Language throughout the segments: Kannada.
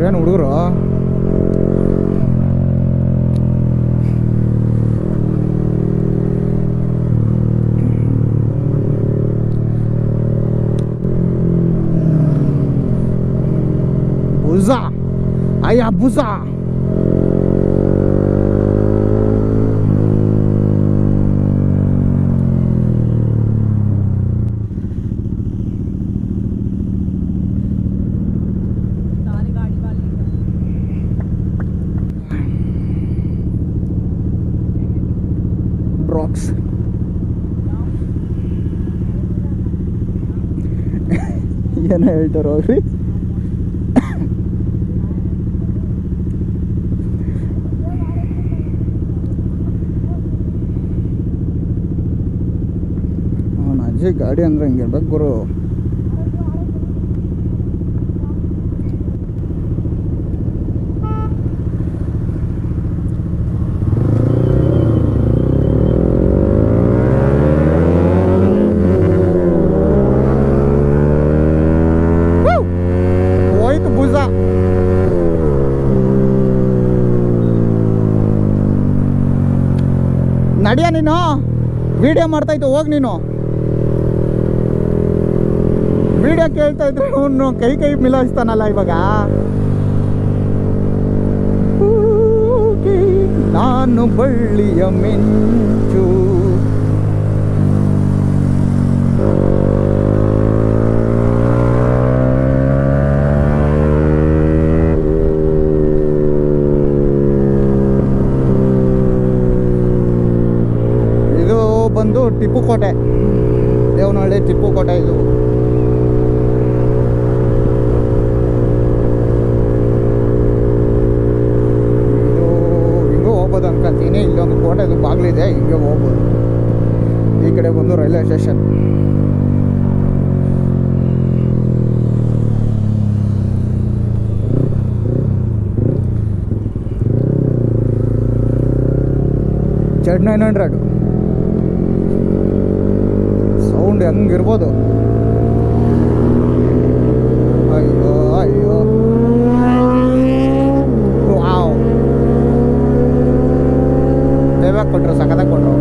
ಇವ್ರೇನು ಹುಡುಗರು ಬುಜ ಅಯ್ಯ ಬುಜ ಡ್ರಾಪ್ಸ್ ಏನೋ ಹೇಳ್ತಾರೋ ಅವ್ರಿ ಅವನ ಅಜ್ಜಿ ಗಾಡಿ ಅಂದ್ರೆ ಹಿಂಗಿರ್ಬೇಕು ಗುರು ನಡಿಯ ನೀನು ವಿಡಿಯೋ ಮಾಡ್ತಾ ಇತ್ತು ಹೋಗಿ ನೀನು ವಿಡಿಯೋ ಕೇಳ್ತಾ ಇದ್ರೆ ಅವನು ಕೈ ಮಿಲಾಯಿಸ್ತಾನಲ್ಲ ಇವಾಗ ನಾನು ಬಳ್ಳಿಯ ಮಿಂಚು ಬಂದು ಟಿಪ್ಪು ಕೋಟೆ ದೇವನಹಳ್ಳಿ ಟಿಪ್ಪು ಕೋಟೆ ಇದು ಹಿಂಗೆ ಹೋಗ್ಬೋದು ಅನ್ಕೊಂತೀನಿ ಇಲ್ಲೊಂದು ಕೋಟೆದು ಬಾಗಿಲಿದೆ ಹಿಂಗೆ ಹೋಗ್ಬೋದು ಈ ಕಡೆ ಬಂದು ರೈಲ್ವೆ ಸ್ಟೇಷನ್ Z900 ಸೌಂಡ್ ಹೆಂಗಿರ್ಬೋದು ಅಯ್ಯೋ ಅಯ್ಯೋ ವಾವ್ ಪೇಬ್ಯಾಕ್ ಕೊಟ್ಟರು ಸಖತ್ತಾಗಿ ಕೊಟ್ಟರು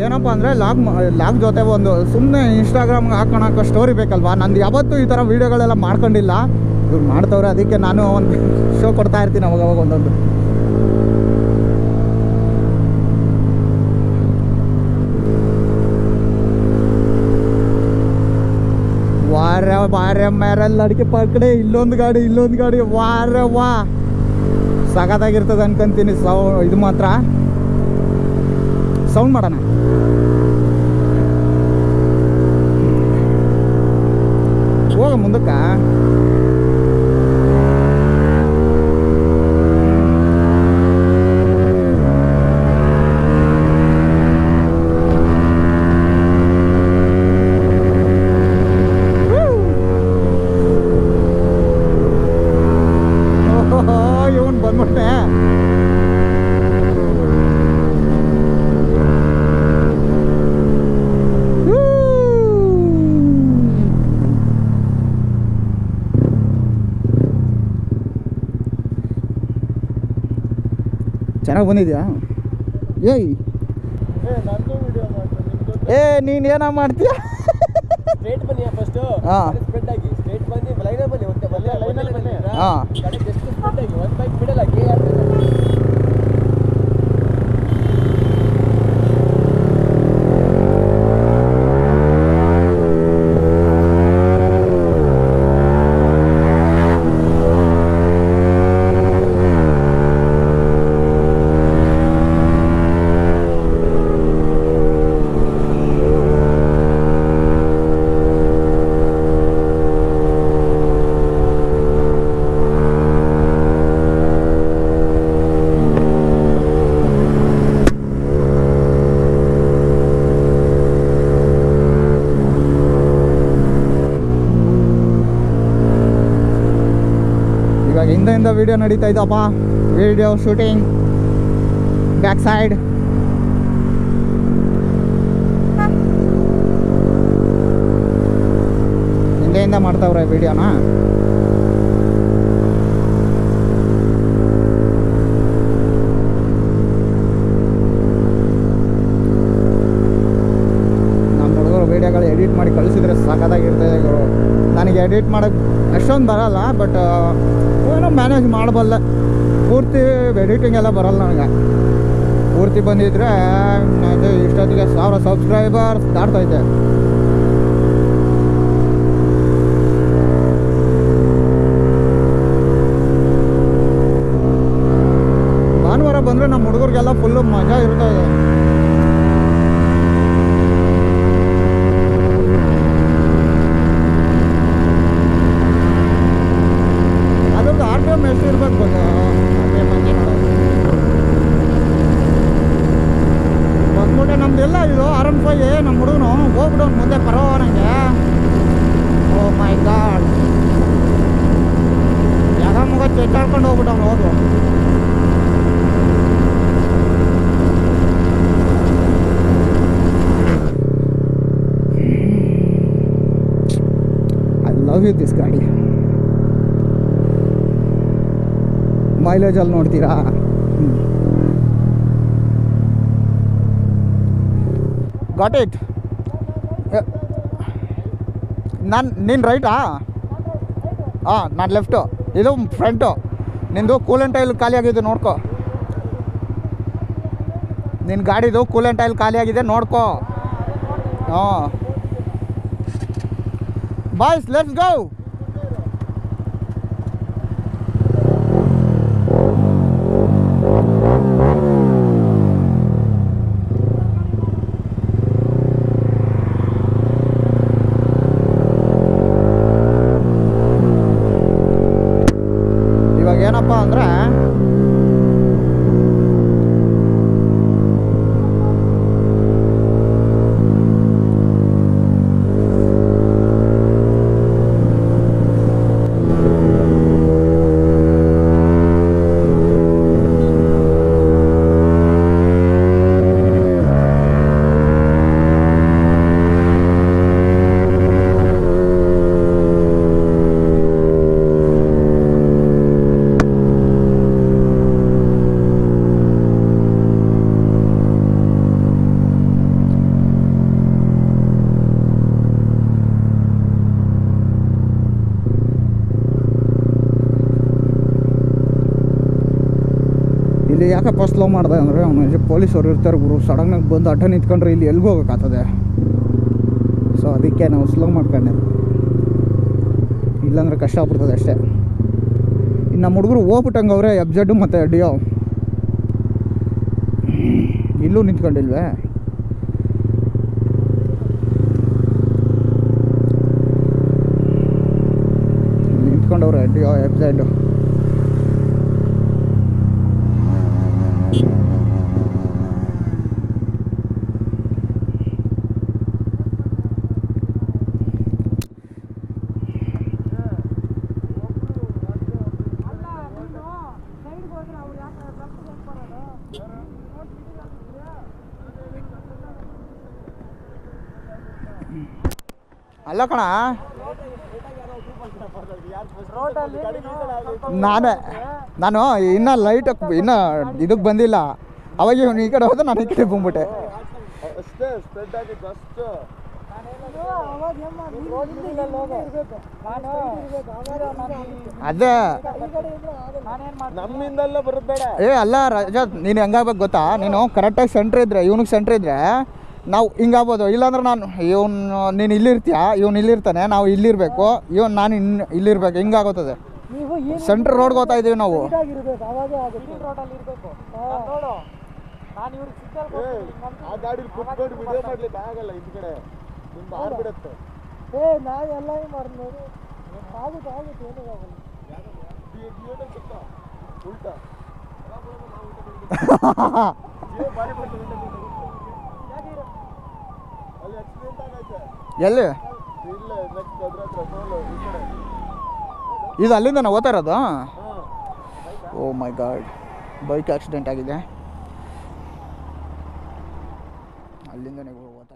ಏನಪ್ಪ ಅಂದರೆ ಲಾಗ್ ಜೊತೆ ಒಂದು ಸುಮ್ಮನೆ ಇನ್ಸ್ಟಾಗ್ರಾಮ್ಗೆ ಹಾಕೋಣಕ್ಕೆ ಸ್ಟೋರಿ ಬೇಕಲ್ವಾ ನಂದು ಯಾವತ್ತೂ ಈ ಥರ ವೀಡಿಯೋಗಳೆಲ್ಲ ಮಾಡ್ಕೊಂಡಿಲ್ಲ ಇವ್ರು ಮಾಡ್ತವ್ರೆ ಅದಕ್ಕೆ ನಾನು ಒಂದು ಶೋ ಕೊಡ್ತಾ ಇರ್ತೀನಿ ಅವಾಗವಾಗ ಒಂದೊಂದು ವಾರ ಮೇರೆಲ್ಲ ಅಡಿಕೆ ಕಡೆ ಇಲ್ಲೊಂದು ಗಾಡಿ ವಾ ಸಖತ್ತಾಗಿರ್ತದೆ ಅನ್ಕೊಂತೀನಿ ಇದು ಮಾತ್ರ ಸೌಂಡ್ ಮಾಡೋಣ ಹೋಗ ಮುಂದಕ್ಕ ಇವನ್ ಬಂದ್ಬಿಟ್ಟೆ ಚೆನ್ನಾಗಿ ಬಂದಿದ್ಯಾ ಏಯ್ ನೀನು ಏನ ಮಾಡ್ತೀಯ ಸ್ಟ್ರೇಟ್ ಬನ್ನಿ ಫಸ್ಟ್ ಸ್ಪ್ರೆಡ್ ಆಗಿ ಸ್ಟ್ರೇಟ್ ಬನ್ನಿ ಲೈನ್ ಬನ್ನಿ ಲೈನ್ ಬನ್ನಿ ಜಸ್ಟ್ ಸ್ಪ್ರೆಡ್ ಆಗಿ ಒಂದು ಬೈಕ್ ಮಿಡಲ್ ಆಗಿ ಇವಾಗ ಹಿಂದೆ ವೀಡಿಯೋ ನಡೀತಾ ಇದ್ದಪ್ಪ, ವೀಡಿಯೋ ಶೂಟಿಂಗ್ ಬ್ಯಾಕ್ ಸೈಡ್. ಹಿಂದೆಯಿಂದ ಮಾಡ್ತಾವ್ರೆ ವೀಡಿಯೋನ. ನಮ್ಮ ಹುಡುಗರು ವೀಡಿಯೋಗಳು ಎಡಿಟ್ ಮಾಡಿ ಕಳಿಸಿದ್ರೆ ಸಾಕಾಗಿರ್ತದೆ ಗುರು. ನನಗೆ ಎಡಿಟ್ ಮಾಡೋಕ್ಕೆ ಅಷ್ಟೊಂದು ಬರಲ್ಲ, ಬಟ್ ಏನೋ ಮ್ಯಾನೇಜ್ ಮಾಡಬಲ್ಲೆ. ಪೂರ್ತಿ ಎಡಿಟಿಂಗ್ ಎಲ್ಲ ಬರಲ್ಲ ನನಗೆ. ಪೂರ್ತಿ ಬಂದಿದ್ರೆ ಅದು ಇಷ್ಟೊತ್ತಿಗೆ 1000 ಸಬ್ಸ್ಕ್ರೈಬರ್ಸ್ ದಾಟ್ತೈತೆ. ಭಾನುವಾರ ಬಂದರೆ ನಮ್ಮ ಹುಡುಗರಿಗೆಲ್ಲ ಫುಲ್ಲು ಮಜಾ ಇರ್ತದೆ. ಅದ್ರದ್ದು RPM ಎಷ್ಟು ಇರ್ಬೇಕು ಗೊತ್ತಾ? ಬಂದ್ಬಿಟ್ಟೆ ನಮ್ದೆಲ್ಲ ಇದು R15 ನಮ್ಮ ಹುಡುಗನು ಹೋಗ್ಬಿಡು ಮುಂದೆ ಪರೋ ನನಗೆ. ಓ ಮೈ ಗಾಡ್, ಯಾಗ ಮುಗ ಚೆಟ್ಟಾಡ್ಕೊಂಡು ಹೋಗ್ಬಿಟ್ಟು ಅವ್ನು ಹೋದ್ರು. ಐ ಲವ್ ಯು ದಿಸ್ ಗಾಡಿ. ಮೈಲೇಜಲ್ಲಿ ನೋಡ್ತೀರಾ? Got it. ನೀನು ರೈಟಾ? ನಾನು ಲೆಫ್ಟು, ಇದು ಫ್ರಂಟು. ನಿಂದು ಕೂಲೆಂಟ್ ಆಯಿಲ್ ಖಾಲಿ ಆಗಿದೆ ನೋಡ್ಕೊ. ನಿನ್ನ ಗಾಡಿದು ಕೂಲೆಂಟ್ ಆಯಿಲ್ ಖಾಲಿ ಆಗಿದೆ ನೋಡ್ಕೊ. ಹಾಂ ಬಾಯ್ಸ್, ಲೆಟ್ಸ್ ಗೋ. ಇವಾಗ ಏನಪ್ಪ ಅಂದರೆ ಇಲ್ಲಿ ಯಾಕಪ್ಪ ಸ್ಲೋ ಮಾಡಿದೆ ಅಂದರೆ ಅವನು ಪೊಲೀಸವ್ರು ಇರ್ತಾರೆ ಗುರು. ಸಡನ್ನಾಗಿ ಬಂದು ಅಡ್ಡ ನಿಂತ್ಕೊಂಡ್ರೆ ಇಲ್ಲಿ ಎಲ್ಲಿಗೆ ಹೋಗೋಕ್ಕಾಗ್ತದೆ. ಸೊ ಅದಕ್ಕೆ ನಾವು ಸ್ಲೋ ಮಾಡ್ಕೊಂಡೆ, ಇಲ್ಲಾಂದ್ರೆ ಕಷ್ಟ ಆಗ್ಬಿಡ್ತದೆ ಅಷ್ಟೇ. ಇನ್ನು ನಮ್ಮ ಹುಡುಗರು ಹೋಗ್ಬಿಟ್ಟಂಗೆ ಅವರೇ FZ ಮತ್ತು ಡಿಯೋ. ಇಲ್ಲೂ ನಿಂತ್ಕೊಂಡಿಲ್ವೇ? ನಿಂತ್ಕೊಂಡವ್ರೆ ಡಿಯೋ FZ. ಅಲ್ಲ ಕಣ, ನಾನು ಇನ್ನೂ ಲೈಟ್ ಇನ್ನೂ ಇದಕ್ಕೆ ಬಂದಿಲ್ಲ. ಅವಾಗ ಇವನು ಈ ಕಡೆ ಹೋದ, ನಾನು ಈ ಕಡೆ ಬಂದ್ಬಿಟ್ಟೆ. ಅದೇ ನಮ್ಮಿಂದೆಲ್ಲ ಬರೋದು ಬೇಡ. ಅಲ್ಲ ರಜತ್, ನೀನು ಹೆಂಗಾಗ್ಬೇಕು ಗೊತ್ತಾ? ನೀನು ಕರೆಕ್ಟಾಗಿ ಸೆಂಟ್ರ್ ಇದ್ದರೆ, ಇವನಿಗೆ ಸೆಂಟ್ರ್ ಇದ್ದರೆ ನಾವು ಹಿಂಗಾಗ್ಬೋದು. ಇಲ್ಲಾಂದ್ರೆ ನೀನು ಇಲ್ಲಿರ್ತೀಯ, ಇವನು ಇಲ್ಲಿರ್ತಾನೆ, ನಾವು ಇಲ್ಲಿರಬೇಕು, ನಾನು ಇಲ್ಲಿರ್ಬೇಕು, ಹಿಂಗಾಗೋತದೆ. ಸೆಂಟ್ರ್ ರೋಡ್ಗೆ ಹೋಗ್ತಾ ಇದ್ದೀವಿ ನಾವು. ಎಲ್ಲಿ ಇದು? ಅಲ್ಲಿಂದ ನಾವು ಓದ್ತಾ ಇರೋದು. ಓ ಮೈ ಗಾಡ್, ಬೈಕ್ ಆಕ್ಸಿಡೆಂಟ್ ಆಗಿದೆ. ಅಲ್ಲಿಂದನೇ ಹೋಗೋದು.